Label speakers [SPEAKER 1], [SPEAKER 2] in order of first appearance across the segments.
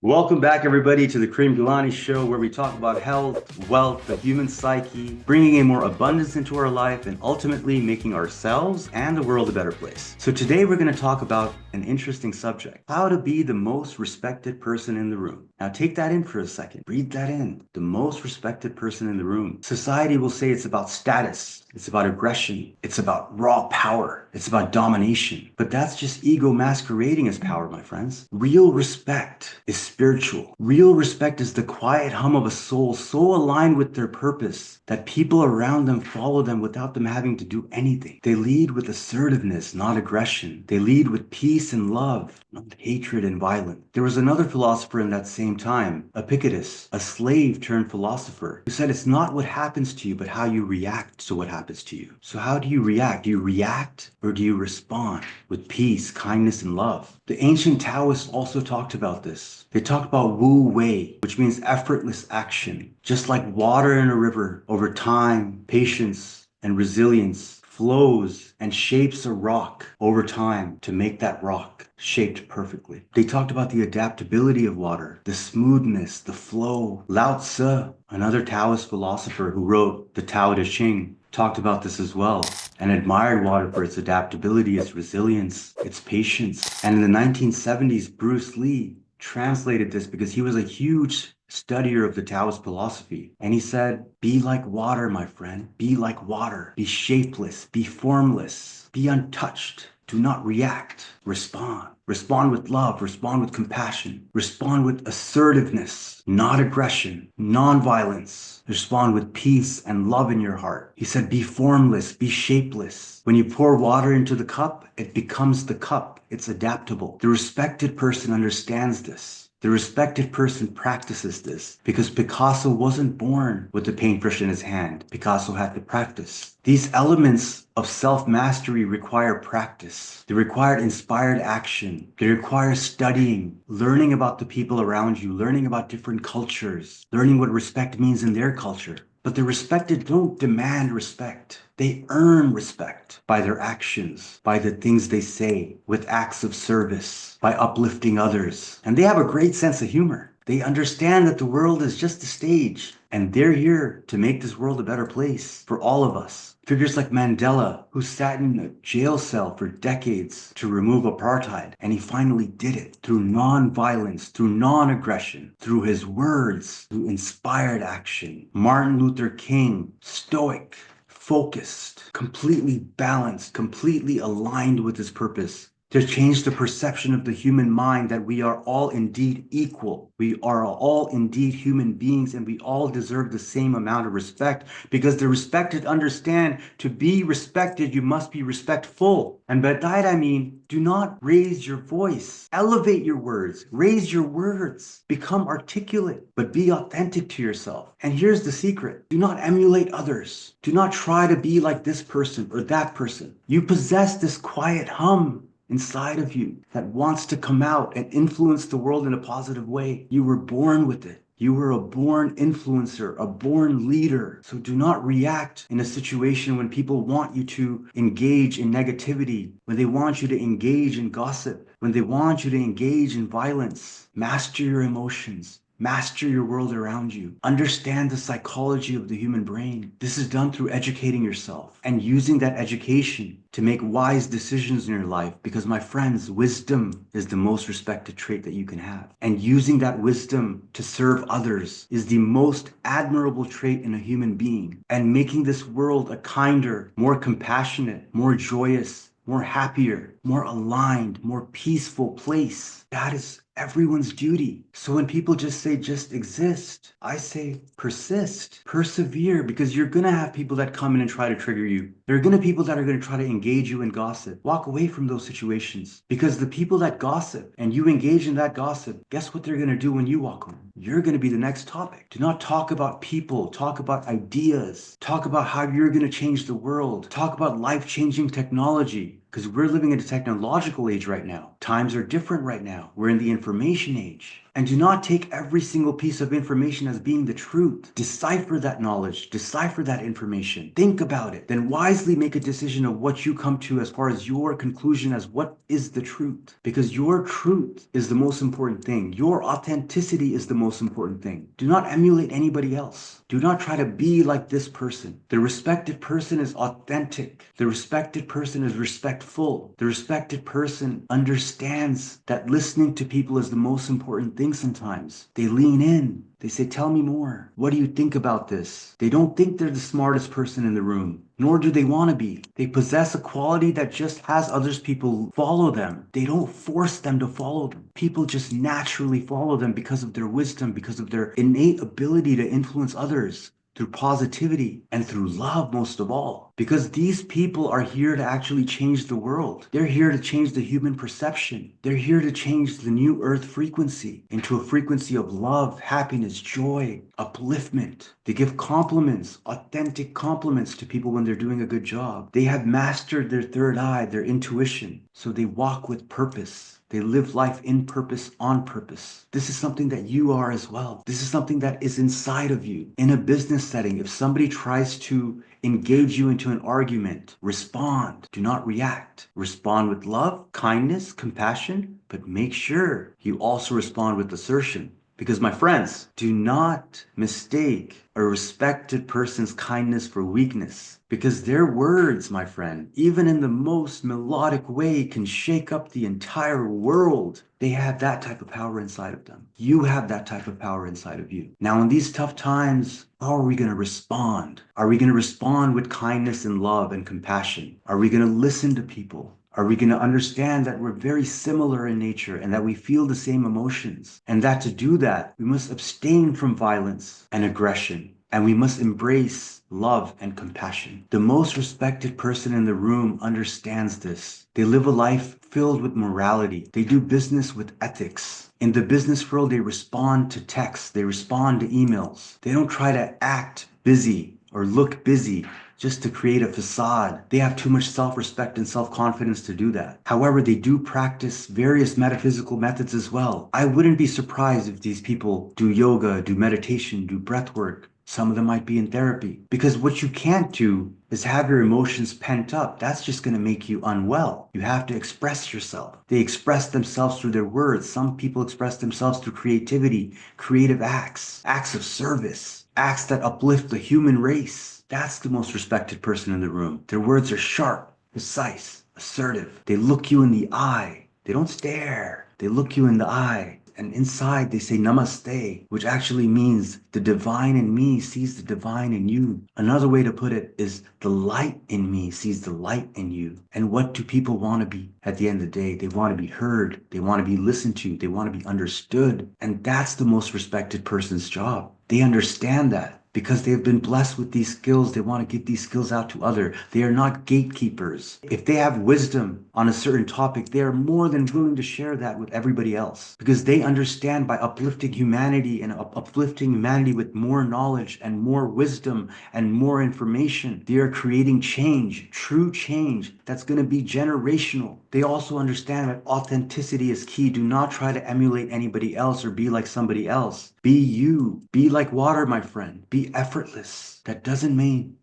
[SPEAKER 1] Welcome back, everybody, to the Karim Ghelani Show, where we talk about health, wealth, the human psyche, bringing in more abundance into our life, and ultimately making ourselves and the world a better place. So today we're going to talk about an interesting subject: how to be the most respected person in the room. Now take that in for a second. Breathe that in. The most respected person in the room. Society will say it's about status. It's about aggression. It's about raw power. It's about domination. But that's just ego masquerading as power, my friends. Real respect is spiritual. Real respect is the quiet hum of a soul so aligned with their purpose that people around them follow them without them having to do anything. They lead with assertiveness, not aggression. They lead with peace and love, not hatred and violence. There was another philosopher in that same time, Epictetus, a slave turned philosopher, who said it's not what happens to you, but how you react to what happens to you. So how do you react? Do you react or do you respond with peace, kindness, and love? The ancient Taoists also talked about this. They talked about Wu Wei, which means effortless action. Just like water in a river, over time, patience and resilience flows and shapes a rock over time to make that rock shaped perfectly. They talked about the adaptability of water, the smoothness, the flow. Lao Tzu, another Taoist philosopher who wrote the Tao Te Ching, talked about this as well and admired water for its adaptability, its resilience, its patience. And in the 1970s, Bruce Lee translated this because he was a huge studier of the Taoist philosophy. And he said, be like water, my friend. Be like water. Be shapeless. Be formless. Be untouched. Do not react. Respond. Respond with love. Respond with compassion. Respond with assertiveness, not aggression, non-violence. Respond with peace and love in your heart. He said, be formless, be shapeless. When you pour water into the cup, it becomes the cup. It's adaptable. The respected person understands this. The respected person practices this because Picasso wasn't born with the paintbrush in his hand. Picasso had to practice. These elements of self-mastery require practice. They require inspired action. They require studying, learning about the people around you, learning about different cultures, learning what respect means in their culture. But the respected don't demand respect. They earn respect by their actions, by the things they say, with acts of service, by uplifting others. And they have a great sense of humor. They understand that the world is just a stage, and they're here to make this world a better place for all of us. Figures like Mandela, who sat in a jail cell for decades to remove apartheid, and he finally did it through non-violence, through non-aggression, through his words, through inspired action. Martin Luther King, stoic, focused, completely balanced, completely aligned with his purpose, to change the perception of the human mind that we are all indeed equal. We are all indeed human beings, and we all deserve the same amount of respect, because the respected understand to be respected, you must be respectful. And by that I mean, do not raise your voice. Elevate your words. Raise your words. Become articulate, but be authentic to yourself. And here's the secret. Do not emulate others. Do not try to be like this person or that person. You possess this quiet hum inside of you that wants to come out and influence the world in a positive way. You were born with it. You were a born influencer, a born leader. So do not react in a situation when people want you to engage in negativity, when they want you to engage in gossip, when they want you to engage in violence. Master your emotions. Master your world around you. Understand the psychology of the human brain. This is done through educating yourself and using that education to make wise decisions in your life, because my friends, wisdom is the most respected trait that you can have. And using that wisdom to serve others is the most admirable trait in a human being. And making this world a kinder, more compassionate, more joyous, more happier, more aligned, more peaceful place. That is everyone's duty. So when people just say, just exist, I say, persist, persevere, because you're going to have people that come in and try to trigger you. There are going to be people that are going to try to engage you in gossip. Walk away from those situations, because the people that gossip and you engage in that gossip, guess what they're going to do when you walk home? You're going to be the next topic. Do not talk about people. Talk about ideas. Talk about how you're going to change the world. Talk about life-changing technology. because we're living in a technological age right now. Times are different right now. We're in the information age. And do not take every single piece of information as being the truth. Decipher that knowledge, decipher that information, think about it, then wisely make a decision of what you come to as far as your conclusion as what is the truth. Because your truth is the most important thing. Your authenticity is the most important thing. Do not emulate anybody else. Do not try to be like this person. The respected person is authentic. The respected person is respectful. The respected person understands that listening to people is the most important thing sometimes. They lean in. They say, tell me more. What do you think about this? They don't think they're the smartest person in the room, nor do they want to be. They possess a quality that just has others people follow them. They don't force them to follow them. People just naturally follow them because of their wisdom, because of their innate ability to influence others through positivity and through love, most of all. Because these people are here to actually change the world. They're here to change the human perception. They're here to change the new earth frequency into a frequency of love, happiness, joy, upliftment. They give compliments, authentic compliments to people when they're doing a good job. They have mastered their third eye, their intuition. So they walk with purpose. They live life in purpose, on purpose. This is something that you are as well. This is something that is inside of you. In a business setting, if somebody tries to engage you into an argument, respond. Do not react. Respond with love, kindness, compassion, but make sure you also respond with assertion. Because my friends, do not mistake a respected person's kindness for weakness. Because their words, my friend, even in the most melodic way, can shake up the entire world. They have that type of power inside of them. You have that type of power inside of you. Now, in these tough times, how are we going to respond? Are we going to respond with kindness and love and compassion? Are we going to listen to people? Are we going to understand that we're very similar in nature and that we feel the same emotions? And that to do that, we must abstain from violence and aggression. And we must embrace love and compassion. The most respected person in the room understands this. They live a life filled with morality. They do business with ethics. In the business world, they respond to texts. They respond to emails. They don't try to act busy or look busy just to create a facade. They have too much self-respect and self-confidence to do that. However, they do practice various metaphysical methods as well. I wouldn't be surprised if these people do yoga, do meditation, do breath work. Some of them might be in therapy. Because what you can't do is have your emotions pent up. That's just going to make you unwell. You have to express yourself. They express themselves through their words. Some people express themselves through creativity, creative acts, acts of service, acts that uplift the human race. That's the most respected person in the room. Their words are sharp, precise, assertive. They look you in the eye. They don't stare. They look you in the eye. And inside they say namaste, which actually means the divine in me sees the divine in you. Another way to put it is the light in me sees the light in you. And what do people want to be at the end of the day? They want to be heard. They want to be listened to. They want to be understood. And that's the most respected person's job. They understand that. Because they've been blessed with these skills, they want to give these skills out to others. They are not gatekeepers. If they have wisdom on a certain topic, they are more than willing to share that with everybody else. Because they understand by uplifting humanity and uplifting humanity with more knowledge and more wisdom and more information, they are creating change, true change that's going to be generational. They also understand that authenticity is key. Do not try to emulate anybody else or be like somebody else. Be you. Be like water, my friend. Be effortless. That doesn't mean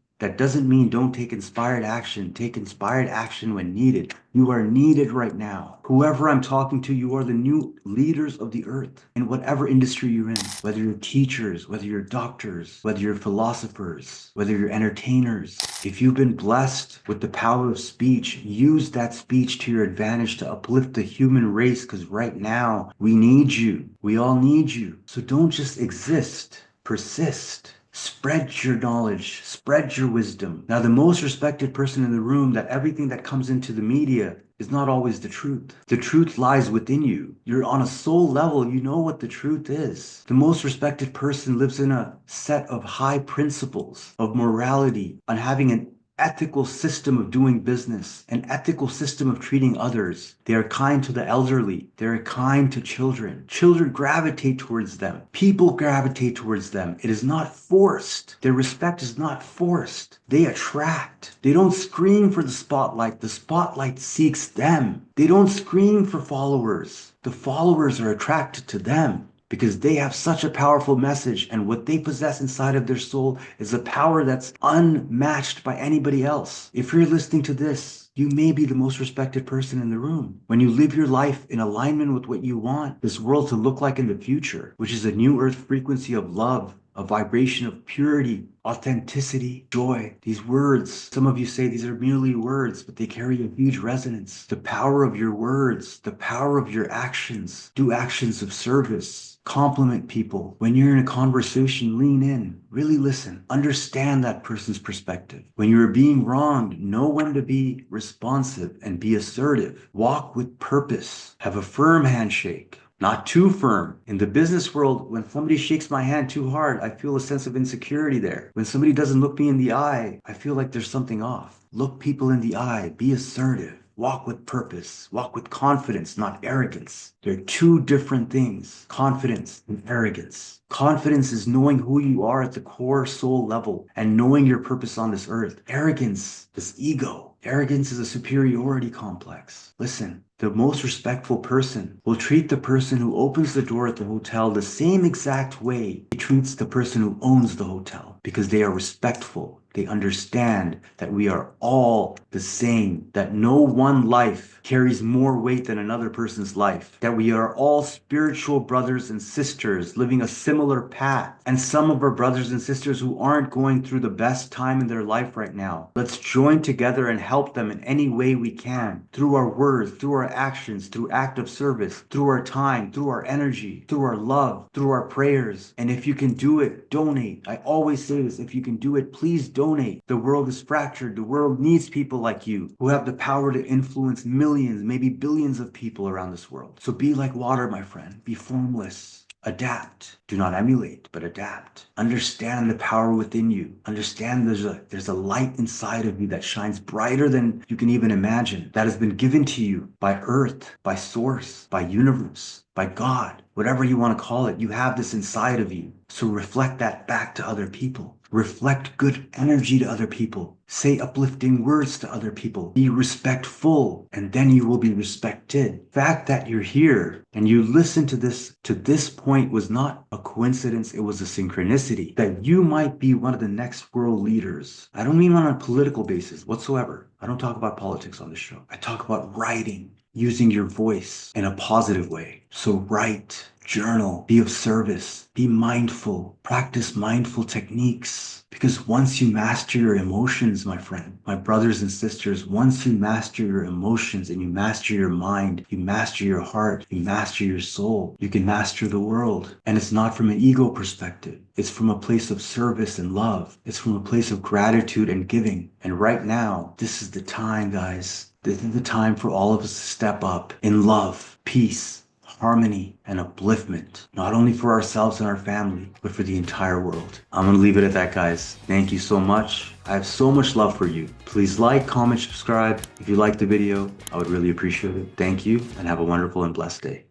[SPEAKER 1] don't take inspired action. Take inspired action when needed. You are needed right now. Whoever I'm talking to, you are the new leaders of the earth in whatever industry you're in. Whether you're teachers, whether you're doctors, whether you're philosophers, whether you're entertainers. If you've been blessed with the power of speech, use that speech to your advantage to uplift the human race, because right now we need you. We all need you. So don't just exist. Persist. Spread your knowledge, spread your wisdom. Now, the most respected person in the room, that everything that comes into the media is not always the truth. The truth lies within you. You're on a soul level, you know what the truth is. The most respected person lives in a set of high principles of morality, on having an ethical system of doing business, an ethical system of treating others. They are kind to the elderly. They are kind to children. Children gravitate towards them. People gravitate towards them. It is not forced. Their respect is not forced. They attract. They don't scream for the spotlight. The spotlight seeks them. They don't scream for followers. The followers are attracted to them, because they have such a powerful message, and what they possess inside of their soul is a power that's unmatched by anybody else. If you're listening to this, you may be the most respected person in the room. When you live your life in alignment with what you want this world to look like in the future, which is a new earth frequency of love, a vibration of purity, authenticity, joy. These words, some of you say these are merely words, but they carry a huge resonance. The power of your words, the power of your actions. Do actions of service. Compliment people. When you're in a conversation, lean in. Really listen. Understand that person's perspective. When you're being wronged, know when to be responsive and be assertive. Walk with purpose. Have a firm handshake. Not too firm. In the business world, when somebody shakes my hand too hard, I feel a sense of insecurity there. When somebody doesn't look me in the eye, I feel like there's something off. Look people in the eye. Be assertive. Walk with purpose. Walk with confidence, not arrogance. They're two different things. Confidence and arrogance. Confidence is knowing who you are at the core soul level and knowing your purpose on this earth. Arrogance is ego. Arrogance is a superiority complex. Listen, the most respectful person will treat the person who opens the door at the hotel the same exact way he treats the person who owns the hotel, because they are respectful. They understand that we are all the same, that no one life carries more weight than another person's life, that we are all spiritual brothers and sisters living a similar path. And some of our brothers and sisters who aren't going through the best time in their life right now, let's join together and help them in any way we can, through our words, through our actions, through act of service, through our time, through our energy, through our love, through our prayers. And if you can do it, donate. I always say this, if you can do it, please donate. The world is fractured. The world needs people like you who have the power to influence millions, maybe billions of people around this world. So be like water, my friend. Be formless. Adapt. Do not emulate, but adapt. Understand the power within you. Understand there's a light inside of you that shines brighter than you can even imagine, that has been given to you by earth, by source, by universe, by God, whatever you want to call it. You have this inside of you. So reflect that back to other people. Reflect good energy to other people. Say uplifting words to other people. Be respectful, and then you will be respected. The fact that you're here and you listen to this point was not a coincidence. It was a synchronicity that you might be one of the next world leaders. I don't mean on a political basis whatsoever. I don't talk about politics on this show. I talk about writing, using your voice in a positive way. So write, journal, be of service, be mindful, practice mindful techniques. Because once you master your emotions, my friend, my brothers and sisters, once you master your emotions and you master your mind, you master your heart, you master your soul, you can master the world. And it's not from an ego perspective. It's from a place of service and love. It's from a place of gratitude and giving. And right now, this is the time, guys. This is the time for all of us to step up in love, peace, harmony, and upliftment, not only for ourselves and our family, but for the entire world. I'm going to leave it at that, guys. Thank you so much. I have so much love for you. Please like, comment, subscribe. If you liked the video, I would really appreciate it. Thank you, and have a wonderful and blessed day.